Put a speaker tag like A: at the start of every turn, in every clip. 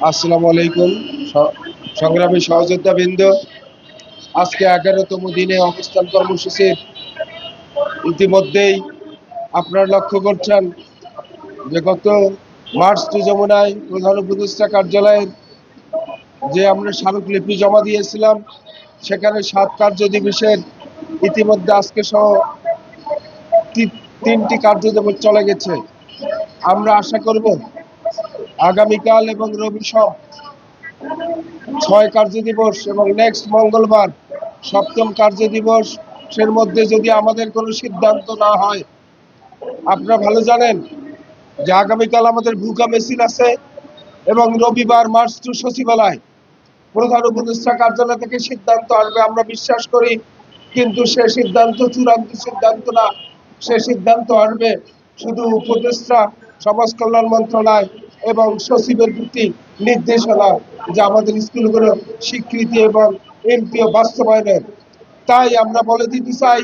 A: আসসালামু আলাইকুম। সংগ্রামী সহযোদ্ধা বৃন্দ, আজকে 11তম দিনে অবস্থান কর্মসূচির ইতিমধ্যেই আপনারা লক্ষ্য করছেন যে গত মার্চ টু যমুনায় প্রধান উপদেষ্টা কার্যালয়ের যে আমরা স্মারকলিপি জমা দিয়েছিলাম, সেখানে 7 কার্য দিবসের ইতিমধ্যে আজকে সহ 3টি কার্য দিবস চলে গেছে। আমরা আশা করব আগামীকাল এবং রবি 6 কার্য দিবস এবং নেক্সট মঙ্গলবার 7ম কার্য দিবসের মধ্যে যদি আমাদের কোনো সিদ্ধান্ত না হয়, আপনারা ভালো জানেন যে আগামীকাল আমাদের ভুকা মিছিল আছে এবং রবিবার মার্চ টু সচিবালয় প্রধান উপদেষ্টা কার্যালয় থেকে সিদ্ধান্ত আসবে আমরা বিশ্বাস করি, কিন্তু সে সিদ্ধান্ত চূড়ান্ত সিদ্ধান্ত না, সে সিদ্ধান্ত আসবে শুধু উপদেষ্টা, সমাজ কল্যাণ মন্ত্রণালয় এবং সচিবের প্রতি নির্দেশনা যে আমাদের স্কুলগুলো স্বীকৃতি এবং এমপিও বাস্তবায়নের। তাই আমরা বলে দিতে চাই,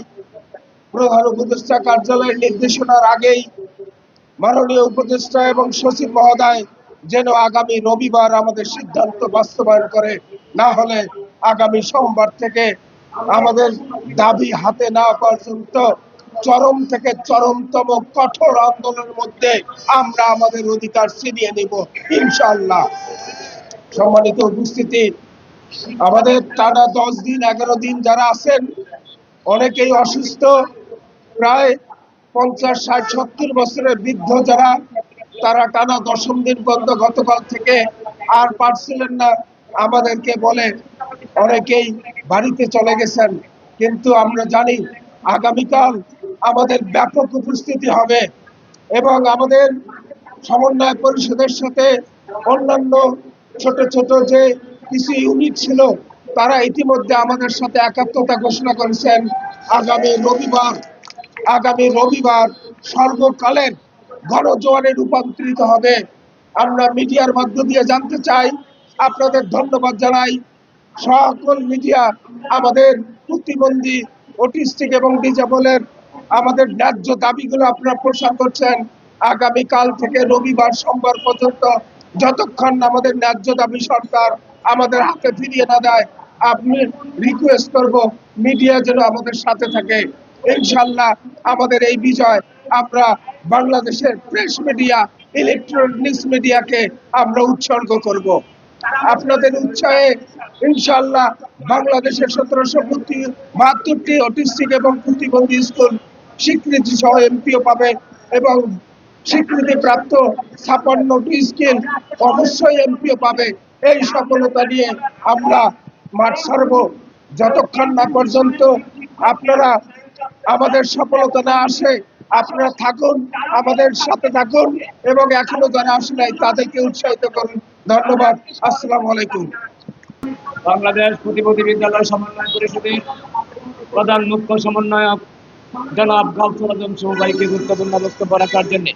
A: প্রধান উপদেষ্টা কার্যালয়ের নির্দেশনার আগেই মাননীয় উপদেষ্টা এবং সচিব মহোদয় যেন আগামী রবিবার আমাদের সিদ্ধান্ত বাস্তবায়ন করে, না হলে আগামী সোমবার থেকে আমাদের দাবি হাতে না পর্যন্ত চরম থেকে চরমতম কঠোর আন্দোলনের মধ্যে আমরা আমাদের অধিকার ছিনিয়ে নিব ইনশাআল্লাহ। সম্মানিত উপস্থিতি, আমাদের টানা 10 দিন 11 দিন যারা আছেন, অনেকেই অসুস্থ, প্রায় 50, 60, 70 বছরের বৃদ্ধ যারা, তারা টানা 10ম দিন পর্যন্ত গতকাল থেকে আর পারছিলেন না, আমাদেরকে বলে অনেকেই বাড়িতে চলে গেছেন। কিন্তু আমরা জানি আগামীকাল আমাদের ব্যাপক উপস্থিতি হবে এবং আমাদের সমন্বয় পরিষদের সাথে অন্যান্য ছোট ছোট যে কিছু ইউনিট ছিল, তারা ইতিমধ্যে আমাদের সাথে একাত্মতা ঘোষণা করেছেন। আগামী রবিবার সর্বকালের গণজোয়ারে রূপান্তরিত হবে। আমরা মিডিয়ার মধ্য দিয়ে জানতে চাই, আপনাদের ধন্যবাদ জানাই। সকল মিডিয়া আমাদের প্রতিবন্ধী, অটিস্টিক এবং ডিজেবলের আমাদের ন্যায্য দাবিগুলো আপনারা প্রচার করছেন। আগামীকাল থেকে রবিবার সোমবার পর্যন্ত যতক্ষণ আমাদের ন্যায্য দাবি সরকার আমাদের হাতে ফিরিয়ে না দেয়, আপনি রিকোয়েস্ট করব মিডিয়া যেন আমাদের সাথে থাকে। ইনশাল্লাহ আমাদের এই বিজয় আমরা বাংলাদেশের প্রেস মিডিয়া, ইলেকট্রনিক্স মিডিয়াকে আমরা উৎসর্গ করব। আপনাদের উৎসাহে ইনশাআল্লাহ বাংলাদেশের 1772টি অটিস্টিক এবং প্রতিবন্ধী স্কুল স্বীকৃতি সহ এমপিও পাবে এবং স্বীকৃতি প্রাপ্ত 56টি স্কুল অবশ্যই এমপিও পাবে। এই সফলতা নিয়ে আমরা মাঠ ছাড়ব যতক্ষণ না পর্যন্ত আপনারা আমাদের সফলতা না আসে। আপনারা থাকুন, আমাদের সাথে থাকুন এবং এখনো যারা আসে নাই তাদেরকে উৎসাহিত করুন। ধন্যবাদ। আসসালামু আলাইকুম।
B: বাংলাদেশ প্রতিবন্ধী বিদ্যালয় সমন্বয় পরিষদের প্রধান মুখ্য সমন্বয়ক জনাব গাউসুল আজম সমবায়কে গুরুত্বপূর্ণ বক্তব্য রাখার জন্য